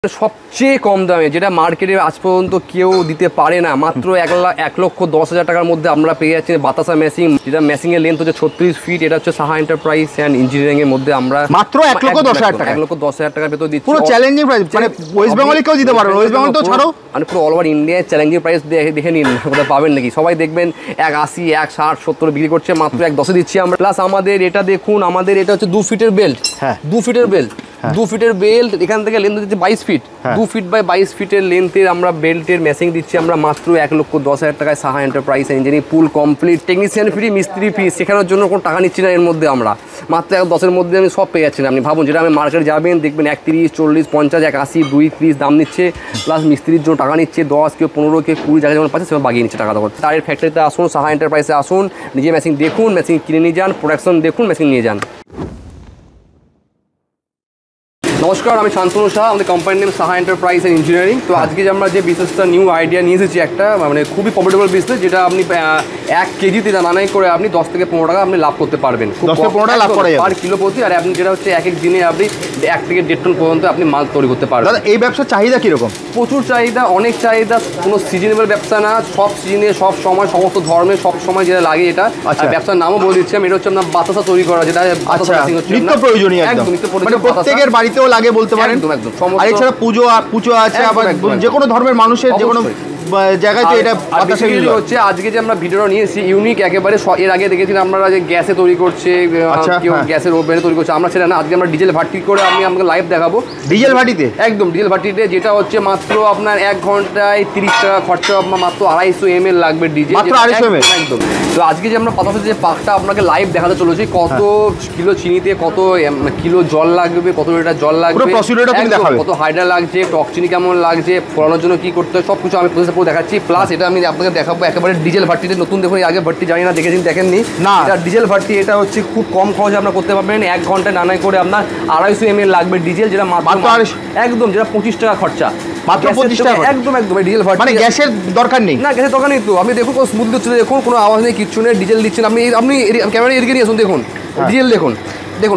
সবচেয়ে কম দামে যেটা মার্কেটে আজ পর্যন্ত কেউ দিতে পারে না, মাত্র 1,10,000 টাকার মধ্যে আমরা পেয়ে যাচ্ছি বাতাসা মেশিন, যেটা মেশিন এর লেন্থ হচ্ছে 36 ফিট। এটা হচ্ছে সাহা এন্টারপ্রাইজ অ্যান্ড ইঞ্জিনিয়ারিং এর মধ্যে আমরা মাত্র 1,10,000 টাকা 1,10,000 টাকার ভেতর দিচ্ছি। পুরো চ্যালেঞ্জিং প্রাইস, মানে ওয়েস্ট বেঙ্গলে কেউ দিতে পারবে না, ওয়েস্ট বেঙ্গল তো ছাড়ো, মানে পুরো অল ওভার ইন্ডিয়ায় চ্যালেঞ্জিং প্রাইস দেখে নিন, কোথাও পাবেন নাকি? সবাই দেখবেন 1,80, 1,60, 70 বিক্রি করছে, মাত্র 1,10 দিচ্ছি আমরা। প্লাস আমাদের এটা দেখুন, আমাদের এটা হচ্ছে 2 ফিটের বেল্ট, 2 ফিটের বেল্ট, 2 ফিটের বেল্ট, এখান থেকে লেন্থ দিচ্ছে 22 ফিট, 2 ফিট বাই 22 ফিটের লেন্থের আমরা বেল্টের মেশিন দিচ্ছি আমরা মাত্র 1,10,000 টাকায়। Saha enterprise engineering full complete, technician free, মিস্ত্রি ফ্রি, শেখানোর জন্য কোনো টাকা নিচ্ছি না এর মধ্যে আমরা, মাত্র 1,10,000 মধ্যে আমি সব পেয়ে যাচ্ছি। আপনি ভাবুন, যেটা আমি মার্কেটে যাবেন দেখবেন 31, 40, 50, 1,80, 2,30 দাম নিচ্ছে, প্লাস মিস্ত্রির জন্য টাকা নিচ্ছে 10, কেউ 15, কেউ 20 জায়গায় যেমন পাচ্ছে সেভাবে বাগিয়ে নিচ্ছে টাকা। তখন তার ফ্যাক্টরিতে আসুন, সাহা এন্টারপ্রাইজে আসুন, নিজে মেশিন দেখুন, মেশিন কিনে নিয়ে যান, প্রোডাকশন দেখুন, মেশিন নিয়ে যান। নমস্কার, আমি শান্তনু শাহ, আমাদের কোম্পানির name Saha enterprise and engineering. তো আজকে যে আমরা যে বিজনেসটা নিউ আইডিয়া নিয়ে এসেছি, একটা মানে খুবই প্রফিটেবল বিজনেস, যেটা আপনি 1 কেজিতে দানাই করে আপনি 10 থেকে 15 টাকা আপনি লাভ করতে পারবেন, 10 থেকে 15 টাকা লাভ করা যাবে পার কিলো প্রতি। আর আপনি যেটা হচ্ছে এক দিনে আপনি 1 থেকে 1.5 টন পর্যন্ত আপনি মাল তৈরি করতে পারবেন। দাদা এই ব্যবসার চাহিদা কীরকম? প্রচুর চাহিদা, অনেক চাহিদা, কোনো সিজনেবল ব্যবসা না, সব সিজনে সব সময় সমস্ত ধর্মের সব সময় যেটা লাগে এটা। ব্যবসার নামও বলে দিচ্ছি আমি, এটা হচ্ছে আপনার বাতাসা তৈরি করা, যেটা নিত্য প্রয়োজনীয়, একদম প্রত্যেকের বাড়িতেও লাগে বলতে পারেন। আর এছাড়া পুজো আছে, আবার যে কোনো ধর্মের মানুষের যে কোনো জায়গায় তো এটা হচ্ছে। আজকে যে আমরা ভিডিওটা নিয়েছি ইউনিক একেবারে, এর আগে দেখেছিলাম আমরা যে গ্যাসে তৈরি করছে, কেউ গ্যাসের ওভেনে তৈরি করছে, আমরা সেটা না, আজকে আমরা ডিজেল ভাটি করে আমি আমাকে লাইভ দেখাবো। ডিজেল ভাটিতে? একদম ডিজেল ভাটিতে, যেটা হচ্ছে মাত্র আপনার 1 ঘন্টায় 30 টাকা খরচা, আপনার মাত্র 250 ml লাগবে ডিজেল, মাত্র 250 ml একদম। তো আজকে যে আমরা পাতাসের যে পাকটা আপনাকে লাইভ দেখাতে চলেছি, কত কিলো চিনিতে কত কিলো জল লাগবে, কত লিটার জল লাগবে, কত হাইড্রা লাগছে, টক চিনি কেমন লাগছে, ফোড়ানোর জন্য কি করতে হয়, সব কিছু আমি প্রসেস দেখাচ্ছি। প্লাস এটা আমি আপনাকে দেখাবো একেবারে ডিজেল ভাটিতে, নতুন দেখুন, আগে ভাটি জানি না, দেখেননি না, এটা ডিজেল ভাটি। এটা হচ্ছে খুব কম খরচে আপনারা করতে পারবেন, 1 ঘন্টায় নানাই করে আপনার 250 ml লাগবে ডিজেল, যেটা মাত্র একদম, যেটা 25 টাকা খরচা, মাত্র 25 টাকা, একদম একদম। ডিজেল ভাটি মানে গ্যাসের দরকার নেই, না গ্যাসের দরকার নেই। তো আপনি দেখুন স্মুথ হচ্ছে, দেখুন কোনো আওয়াজ নেই, কিচ্ছু নেই, ডিজেল দিচ্ছেন আপনি ক্যামেরা এদিকে নিয়ে আসুন, দেখুন ডিজেল দেখুন,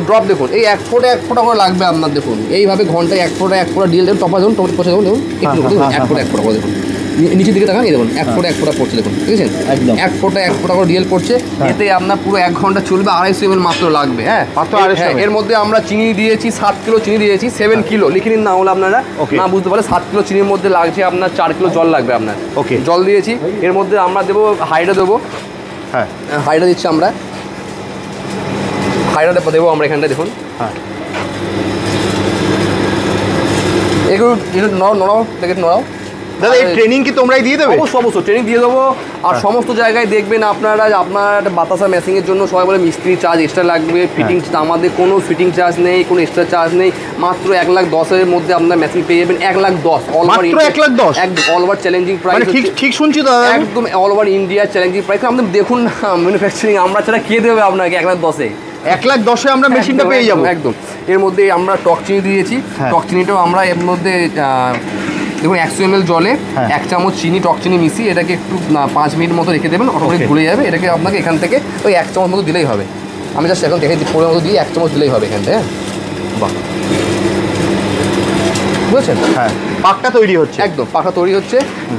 ড্রপ দেখুন, এই 1 ফোঁটা করে লাগবে আপনার, দেখুন এইভাবে ঘন্টায় 1 ফোঁটা ডিজেল দেখুন, টপা দেখুন, পচে দেখুন, দেখুন একটু 1 ফোঁটা করে দেখুন, নিচের দিকে তাকান, এই দেখুন 1 ফোঁটা পড়ছে, দেখুন ঠিক আছে, একদম 1 ফোঁটা করে ডিজেল পড়ছে। এতে আপনার পুরো 1 ঘন্টা চলবে, 250 ml মাত্র লাগবে। হ্যাঁ, মাত্র 250। এর মধ্যে আমরা চিনি দিয়েছি 7 কিলো চিনি দিয়েছি, 7 কিলো লিখে নিন, না হলে আপনারা না বুঝতে পারলে 7 কিলো চিনির মধ্যে লাগছে আপনার 4 কিলো জল লাগবে আপনার। ওকে, জল দিয়েছি, এর মধ্যে আমরা দেবো হাইড্রা দেবো। হ্যাঁ, হাইড্রা দিচ্ছি আমরা, হাইড্রা দেবো আমরা এখানটা, দেখুন। হ্যাঁ, এগুলো নড়াও, দেখে নড়াও। দাদা এই ট্রেনিং কি তোমরাই দিয়ে দেবে? অবশ্যই ট্রেনিং দিয়ে দেবো। আর সমস্ত জায়গায় দেখবেন আপনারা, আপনার বাতাসা মেশিনের জন্য সবাই বলে মিস্ত্রি চার্জ এক্সট্রা লাগবে, ফিটিং, আমাদের কোনো ফিটিং চার্জ নেই, কোনো এক্সট্রা চার্জ নেই, মাত্র 1,10,000 মধ্যে আপনার মেশিন পেয়ে যাবেন। 1,10,000 অল ওভার, 1,10,000 একদম অল ওভার চ্যালেঞ্জিং প্রাইস। ঠিক শুনছি দাদা, একদম all over India challenging price. আপনি দেখুন না, ম্যানুফ্যাকচারিং আমরা ছাড়া কে দেবে আপনাকে 1,10,000? 1,10,000 আমরা মেশিনটা পেয়ে যাবো একদম। এর মধ্যে আমরা টক চিনি দিয়েছি, টক চিনিটাও আমরা এর মধ্যে দেখুন 100 ml জলে 1 চামচ চিনি, টক চিনি মিশিয়ে এটাকে একটু 5 মিনিট মতো রেখে দেবেন, অটোমেটিক ভুলে যাবে। এটাকে আপনাকে এখান থেকে ওই 1 চামচ মতো দিলেই হবে। আমি জাস্ট এখন দেখে পরের মতো দিয়ে 1 চামচ দিলেই হবে এখান থেকে। বাহ, বুঝেছেন? হ্যাঁ, পাকটা তৈরি হচ্ছে, একদম পাকটা তৈরি হচ্ছে।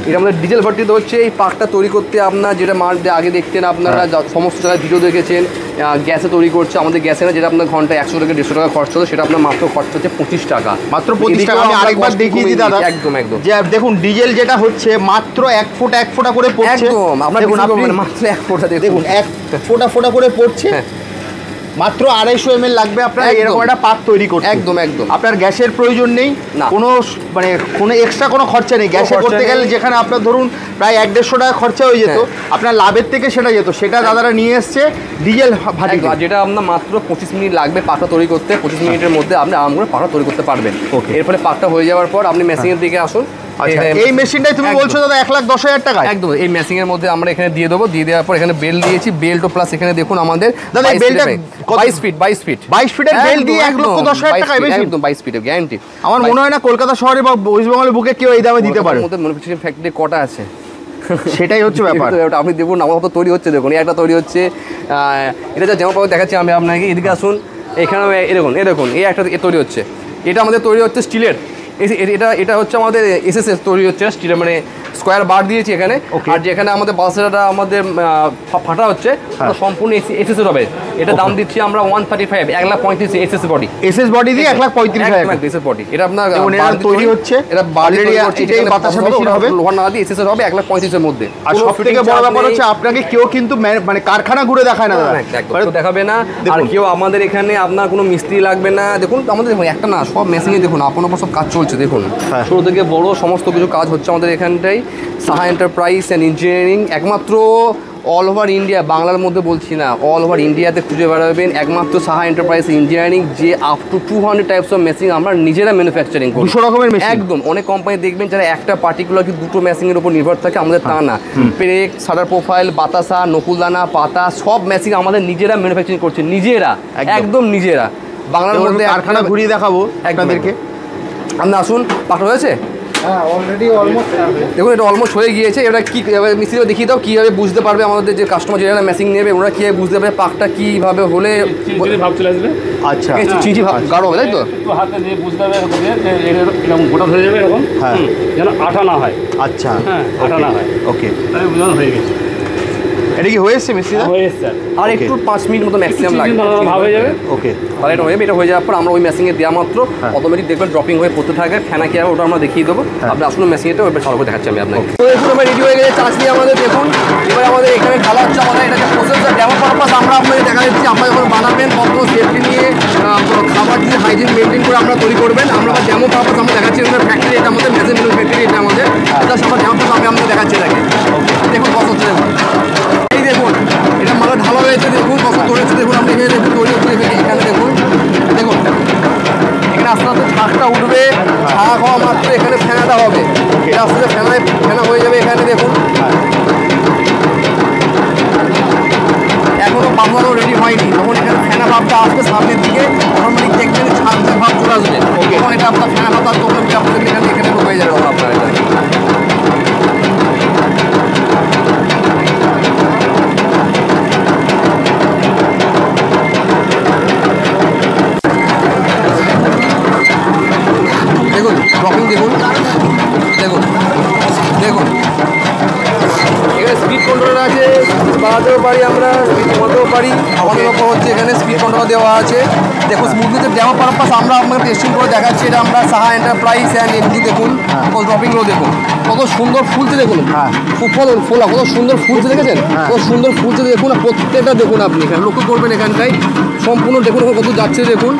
এটা আমাদের ডিজেল ভাটিতে হচ্ছে। এই পাকটা তৈরি করতে আপনার যেটা আগে দেখতেন আপনারা, সমস্ত জায়গায় ভিডিও দেখেছেন, গ্যাসে তৈরি করছে, আমাদের গ্যাসে না, যেটা আপনার ঘন্টায় 100 থেকে 150 টাকা খরচ হতো, সেটা আপনার মাত্র খরচ হচ্ছে 25 টাকা, মাত্র 25 টাকা। আমি আরেকবার দেখিয়ে দিই দাদা, একদম যে দেখুন ডিজেল যেটা হচ্ছে মাত্র 1 ফোঁটা করে পড়ছে, একদম আপনার মাত্র 1 ফোঁটা, দেখুন 1 ফোঁটা করে পড়ছে, মাত্র 250 ml লাগবে আপনার এরকম একটা পাক তৈরি করতে। একদম একদম, আপনার গ্যাসের প্রয়োজন নেই, কোনো এক্সট্রা কোনো খরচা নেই। গ্যাসে করতে গেলে যেখানে আপনার ধরুন প্রায় 1-150 টাকা খরচা হয়ে যেত, আপনার লাভের থেকে সেটা যেত, সেটা দাদারা নিয়ে এসছে ডিজেল ভাটি, যেটা আপনার মাত্র 25 মিনিট লাগবে পাকটা তৈরি করতে। 25 মিনিটের মধ্যে আপনি আরাম করে পাকটা তৈরি করতে পারবেন। এর ফলে পাকটা হয়ে যাওয়ার পর আপনি মেশিনের দিকে আসুন। এই মেশিনটাই তুমি বলছো দাদা 1,10,000 টাকা? একদম, এই মেশিনের মধ্যে আমরা এখানে দিয়ে দেবো। দিয়ে দেওয়ার পর এখানে বেল্ট দিয়েছি, বেল্ট প্লাস এখানে দেখুন আমাদের দাদা এই বেল্টটা 22 ফিটের বেল্ট দিয়ে 1,10,000 টাকা একদম 22 ফিটের গ্যারান্টি। আমার মনে হয় না কলকাতা শহরে বা ওয়েস্ট বেঙ্গলের বুকে কেউ এই দামে দিতে পারে। ম্যানুফ্যাকচারিং ফ্যাক্টরি কটা আছে, সেটাই হচ্ছে ব্যাপার। আপনি দেখুন আমার মতো তৈরি হচ্ছে, দেখুন একটা তৈরি হচ্ছে, এটা যা যেমন দেখাচ্ছি আমি আপনাকে। এদিকে আসুন, এখানে এরকম এই একটা তৈরি হচ্ছে, এটা আমাদের তৈরি হচ্ছে স্টিলের, এটা হচ্ছে আমাদের এসএসএস তৈরি হচ্ছে, স্টিলের মানে স্কোয়ার বার দিয়েছি এখানে। আর যেখানে আমাদের বাতাসাটা আমাদের ফাটা হচ্ছে সম্পূর্ণ এসএসএস হবে। এটা দাম দিচ্ছি আমরা 135, 1,35,000 এসএস বডি। এসএস বডি দিয়ে 1,35,000 এসএস বডি। এটা আপনার তৈরি হচ্ছে, এটা বাড়ি তৈরি করছে, এটাই বাতাসা বেশি হবে, লোহার না দিয়ে এসএসএস হবে 1,35,000 এর মধ্যে। আর সবথেকে বড় ব্যাপার হচ্ছে আপনাকে কেউ কিন্তু মানে কারখানা ঘুরে দেখায় না দাদা, একদম দেখাবে না। আর কেউ আমাদের এখানে আপনার কোনো মিস্ত্রি লাগবে না। দেখুন আমাদের একটা না, সব মেশিনে দেখুন আপন সব কাজ চলছে। দেখুন ছোট থেকে বড় সমস্ত কিছু কাজ হচ্ছে আমাদের এখানটাই। সাহা এন্টারপ্রাইজ অ্যান্ড ইঞ্জিনিয়ারিং, একমাত্র অল ওভার ইন্ডিয়া, বাংলার মধ্যে বলছি না, অল ওভার ইন্ডিয়াতে খুঁজে বেড়াবেন একমাত্র সাহা এন্টারপ্রাইজ ইঞ্জিনিয়ারিং, যে up to 200 types of machine আমরা নিজেরা ম্যানুফ্যাকচারিং করি। 200 রকমের মেশিন। একদম। অনেক কোম্পানি দেখবেন যারা একটা পার্টিকুলার কি দুটো মেশিনের উপর নির্ভর থাকে, আমাদের তা না। পেরেক, শাটার প্রোফাইল, বাতাসা, নকুলদানা, পাতা সব মেশিন আমাদের নিজেরা ম্যানুফ্যাকচারিং করছে, নিজেরা, একদম নিজেরা। বাংলার মধ্যে কারখানা ঘুরিয়ে দেখাবো আপনাদেরকে। আপনি আসুন। পাকা হয়েছে? দেখুন এটা অলমোস্ট হয়ে গিয়েছে। এটা কি মিস্ত্রিও দেখিয়ে দাও কীভাবে বুঝতে পারবে আমাদের যে কাস্টমার যারা মেশিন নেবে ওরা কীভাবে বুঝতে পারবে পাকটা কীভাবে হলে ভাব চলে আসবে। আচ্ছা, চিঠি গাঢ় হবে, তাই তো? হাতে দিয়ে বুঝতে হবে এরকম গোটা ধরে যাবে এরকম, হ্যাঁ, যেন আঠা না হয়। আচ্ছা, হ্যাঁ, আঠা না হয়। ওকে, তাহলে বোঝানো হয়ে গেছে। এটা কি হয়েছে মিস্ত্রি? হয়ে এসছে আর একটু 5 মিনিট মতো ম্যাক্সিমাম লাগে, ভাব হয়ে যাবে। ওকে, তাহলে এটা হয়ে যাবে। এটা হয়ে যাওয়ার পর আমরা ওই মেশিনে দেওয়া মাত্র অটোমেটিক দেখবেন ড্রপিং হয়ে পড়তে থাকে। ফেনা কী হবে ওটা আমরা দেখিয়ে দেবো। আপনি আসুন মেশিনটা ওইভাবে ভালো করে দেখাচ্ছি আমি আপনাকে। তো দেখুন আমরা রেডি হয়ে গেছে চাষনি আমাদের। দেখুন এবার আমাদের এখানে ঢালা হচ্ছে আমাদের। এটাকে প্রসেস ডেমো পারপাস আমরা আপনাদের দেখা দিচ্ছি। আপনারা যখন বানাবেন কত সেফটি নিয়ে খাবার দিয়ে হাইজিন মেনটেন করে আমরা তৈরি করবেন। আমরা ডেমো পারপাস আমরা দেখাচ্ছি। ফ্যাক্টরি এটা আমাদের মেশিন ফ্যাক্টরি, এটা আমাদের জাস্ট আমরা ডেমো পারপাস আমি আপনাদের দেখাচ্ছি এটাকে। দেখুন কত হচ্ছে, দেখুন এই দেখুন এটা মালা ঢালা হয়েছে। দেখুন কত ধরেছে, দেখুন আপনি এখানে দেখুন তৈরি হচ্ছে এখানে। দেখুন দেখুন এখানে আস্তে আস্তে ছাঁকটা উঠবে। ছাঁক হওয়া মাত্র এখানে ফেনাটা হবে। এটা আস্তে আস্তে ফেনা হয়ে যাবে এখানে। দেখুন এখনো বাঁধানো রেডি হয়নি। তখন এখানে ফেনা ভাবটা আসবে সামনের দিকে, অটোমেটিক দেখবেন ছাঁকটা ভাব চলে আসবে। তখন এটা আপনার ফেনা ভাবটা তখন আপনাদের এখানে এখানে হয়ে যাবে আপনার এটা। দেখুন ড্রপিং দেখুন, দেখুন দেখুন এখানে স্পিড কন্ট্রোলার আছে, বাড়াতেও পারি আমরা, স্পিড কমাতেও পারি। আমাদের ওপর হচ্ছে এখানে স্পিড কন্ট্রোলার দেওয়া আছে। দেখুন স্মুথলিতে ডেমো পারপাস আমরা আপনাকে টেস্টিং করে দেখাচ্ছি। এটা আমরা সাহা এন্টারপ্রাইজ অ্যান্ড এমডি। দেখুন ড্রপিংগুলো দেখুন কত সুন্দর ফুলছে। দেখুন ফোলা কত সুন্দর ফুলছে, দেখেছেন কত সুন্দর ফুলছে। দেখুন প্রত্যেকটা দেখুন আপনি এখানে লক্ষ্য করবেন এখানটায় সম্পূর্ণ দেখুন কত যাচ্ছে। দেখুন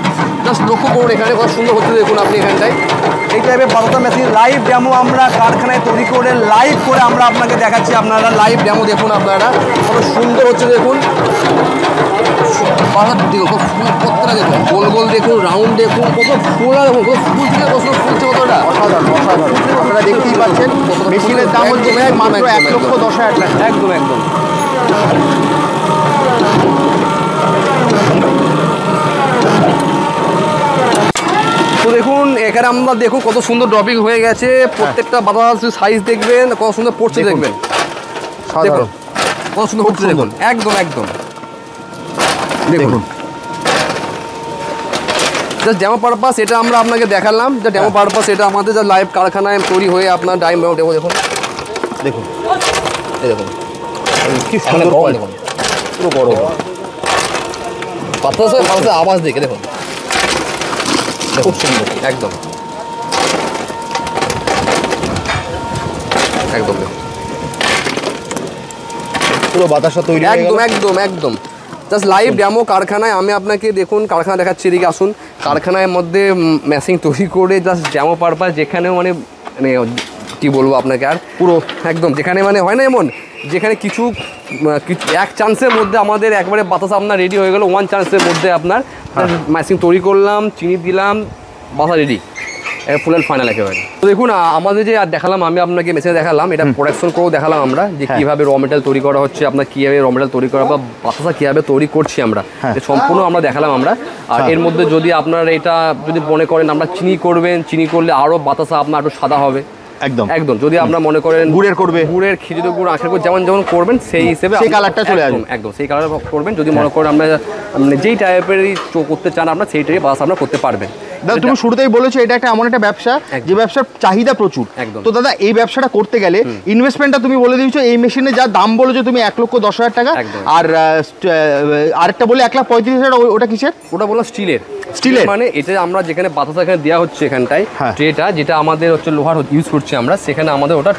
জাস্ট লক্ষ্য করুন এখানে কত সুন্দর হচ্ছে। দেখুন আপনি এখানটায় এই টাইপের বারোটা মেশিন লাইভ ডেমো আমরা কারখানায় তৈরি করে লাইভ করে আমরা আপনাকে দেখাচ্ছি। আপনারা লাইভ ডেমো দেখুন, আপনারা কত সুন্দর হচ্ছে। দেখুন প্রত্যেকটা দেখুন গোল গোল দেখুন, রাউন্ড দেখুন, কত ফোলা দেখুন, কত ফুল থেকে কত ফুলছে কতটা অসাধারণ অসাধারণ। আপনারা দেখতেই পাচ্ছেন মেশিনের দাম হচ্ছে মাত্র 1,10,000 টাকা। একদম একদম। তো দেখুন এখানে আমরা দেখুন কত সুন্দর ড্রপিং হয়ে গেছে। প্রত্যেকটা বাতাস সাইজ দেখবেন কত সুন্দর পড়ছে। দেখবেন দেখুন কত সুন্দর পড়ছে। দেখুন একদম একদম। দেখুন জাস্ট ডেমো পারপাস এটা আমরা আপনাকে দেখালাম। যা ডেমো পারপাস এটা আমাদের যা লাইভ কারখানায় তৈরি হয়ে আপনার ডাইম দেখো। দেখুন দেখুন এই দেখুন কি সুন্দর দেখুন পুরো গরম বাতাসে বাতাসে আওয়াজ দেখে দেখুন খুব সুন্দর একদম একদম পুরো বাতাসা তৈরি একদম একদম একদম। জাস্ট লাইভ ডেমো কারখানায় আমি আপনাকে দেখুন কারখানা দেখাচ্ছি। এদিকে আসুন। কারখানার মধ্যে মেশিন তৈরি করে জাস্ট ডেমো পারপাস যেখানেও মানে মানে কী বলবো আপনাকে আর পুরো একদম যেখানে মানে হয় না এমন যেখানে কিছু এক চান্সের মধ্যে আমাদের একবারে বাতাস আপনার রেডি হয়ে গেল। 1 চান্সের মধ্যে আপনার মেশিন তৈরি করলাম, চিনি দিলাম, বাসা রেডি ফুল অ্যান্ড ফাইনাল একেবারে। তো দেখুন আমাদের যে আর দেখালাম আমি আপনাকে মেশিনে দেখালাম এটা প্রোডাকশন করেও দেখালাম আমরা যে কীভাবে র মেটেরিয়াল তৈরি করা হচ্ছে, আপনার কীভাবে র মেটেরিয়াল তৈরি করা বা বাতাসা কীভাবে তৈরি করছি আমরা সম্পূর্ণ আমরা দেখালাম আমরা। আর এর মধ্যে যদি আপনার এটা যদি মনে করেন আমরা চিনি করবেন, চিনি করলে আরও বাতাসা আপনার একটু সাদা হবে। একদম একদম। যদি আপনারা মনে করেন গুড়ের করবে, গুড়ের খেজুরের গুড় আখের গুড় যেমন যেমন করবেন সেই হিসেবে সেই কালারটা চলে আসবে। একদম সেই কালার করবেন। যদি মনে করেন আমরা যেই টাইপেরই করতে চান আপনার সেই টাইপের বাস আপনারা করতে পারবেন। দাদা তুমি শুরুতেই বলেছো এটা একটা এমন একটা ব্যবসা যে ব্যবসার চাহিদা প্রচুর। একদম। তো দাদা এই ব্যবসাটা করতে গেলে ইনভেস্টমেন্টটা তুমি বলে দিয়েছো, এই মেশিনে যা দাম বলেছো তুমি 1,10,000 টাকা, একদম। আর আরেকটা বলে 1,35,000, ওটা কিসের? ওটা বললাম স্টিলের। স্টিলের মানে এটা আমরা যেখানে বাতাসা এখানে দেওয়া হচ্ছে এখানটায় ট্রেটা, যেটা আমাদের হচ্ছে লোহার ইউজ করছি আমরা, সেখানে আমাদের ওটা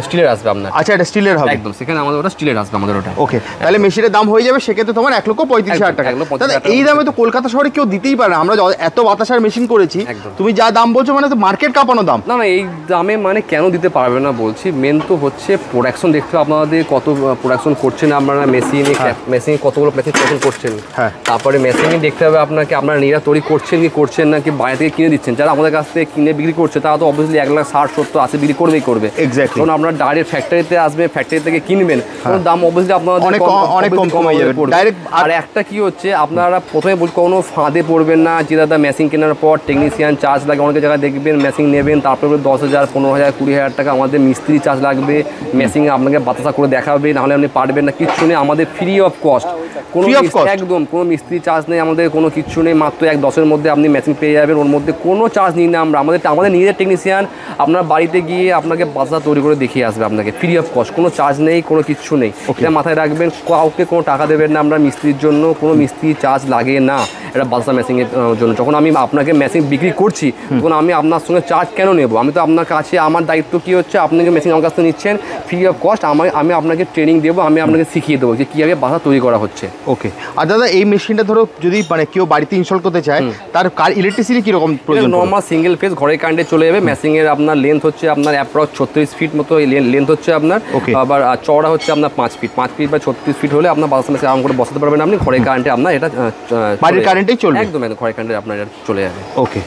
স্টিলের আসবে আপনার। আচ্ছা, এটা স্টিলের হবে একদম, সেখানে আমাদের ওটা স্টিলের আসবে আমাদের ওটা। ওকে, তাহলে মেশিনের দাম হয়ে যাবে সেক্ষেত্রে তোমার 1,35,000 টাকা। দাদা এই দামে তো কলকাতা শহরে কেউ দিতেই পারে না, আমরা এত বাতাসার মেশিন করেছি, তুমি যা দাম বলছো মানে তো মার্কেট কাঁপানো দাম। না না, এই দামে মানে কেন দিতে পারবে না বলছি, মেন তো হচ্ছে প্রোডাকশন দেখতে হবে আপনাদের, কত প্রোডাকশন করছেন আপনারা, মেশিনে কতগুলো মেশিন প্রোডাকশন করছেন, তারপরে মেশিনে দেখতে হবে আপনাকে আপনারা নিজেরা তৈরি করছেন কি করছেন না, কি বাইরে থেকে কিনে দিচ্ছেন। যারা আমাদের কাছ থেকে কিনে বিক্রি করছে তারা তো অবভিয়াসলি 1,60,000, 70,000, 80 বিক্রি করবে। এক্স্যাক্টলি। কারণ আপনারা ডাইরেক্ট ফ্যাক্টরিতে আসবে, ফ্যাক্টরি থেকে কিনবেন, দাম অবভিয়াসলি আপনাদের অনেক কম হয়ে যাবে ডাইরেক্ট। আর একটা কি হচ্ছে, আপনারা প্রথমে কোনো ফাঁদে পড়বেন না যে দাদা মেশিন কেনার পর টেকনিশিয়ান চার্জ লাগে, অনেক জায়গায় দেখবেন মেশিন নেবেন তারপরে 10,000, 15,000, 20,000 টাকা আমাদের মিস্ত্রি চার্জ লাগবে, মেশিন আপনাকে বাতাসা করে দেখাবে, নাহলে আপনি পারবেন না, কিচ্ছু নেই, আমাদের ফ্রি অফ কস্ট, কোনো একদম কোনো মিস্ত্রি চার্জ নেই, আমাদের কোনো কিচ্ছু নেই, মাত্র 1,10,000 মধ্যে আপনি মেশিন পেয়ে যাবেন, ওর মধ্যে কোনো চার্জ নিই না আমরা, আমাদের নিজেদের টেকনিশিয়ান আপনার বাড়িতে গিয়ে আপনাকে বাতাসা তৈরি করে দেখিয়ে আসবে আপনাকে, ফ্রি অফ কস্ট, কোনো চার্জ নেই, কোনো কিচ্ছু নেই। এটা মাথায় রাখবেন, কাউকে কোনো টাকা দেবেন না আমরা মিস্ত্রির জন্য, কোনো মিস্ত্রি চার্জ লাগে না এটা বাতাসা মেশিনের জন্য। যখন আমি আপনাকে মেশিন বিক্রি করছি তখন আমি আপনার সঙ্গে চার্জ কেন নেব, আমি তো আপনার কাছে, আমার দায়িত্ব কী হচ্ছে, আপনাকে মেশিন আমার কাছ থেকে নিচ্ছেন ফ্রি অফ কস্ট, আমি আপনাকে ট্রেনিং দেবো, আমি আপনাকে শিখিয়ে দেবো যে কীভাবে বাতাসা তৈরি করা হচ্ছে। ওকে। আর দাদা এই মেশিনটা ধরো যদি মানে কেউ বাড়িতে ইনস্টল করতে চায়, তার ইলেকট্রিসিটি কীরকম প্রয়োজন? নর্মাল সিঙ্গেল ফেজ ঘরের কারেন্টে চলে যাবে। মেশিনের আপনার লেন্থ হচ্ছে আপনার অ্যাপ্রক্স 36 ফিট মতো লেন্থ হচ্ছে আপনার, আবার চওড়া হচ্ছে আপনার 5 ফিট বা 36 ফিট হলে আপনার বাতাসা মেশিন আরাম করে বসাতে পারবেন আপনি ঘরের কারেন্টে, আপনার এটা বাড়ির কারেন্টেই চলবে, একদম ঘরের কারেন্টে আপনার এটা চলে যাবে। ওকে।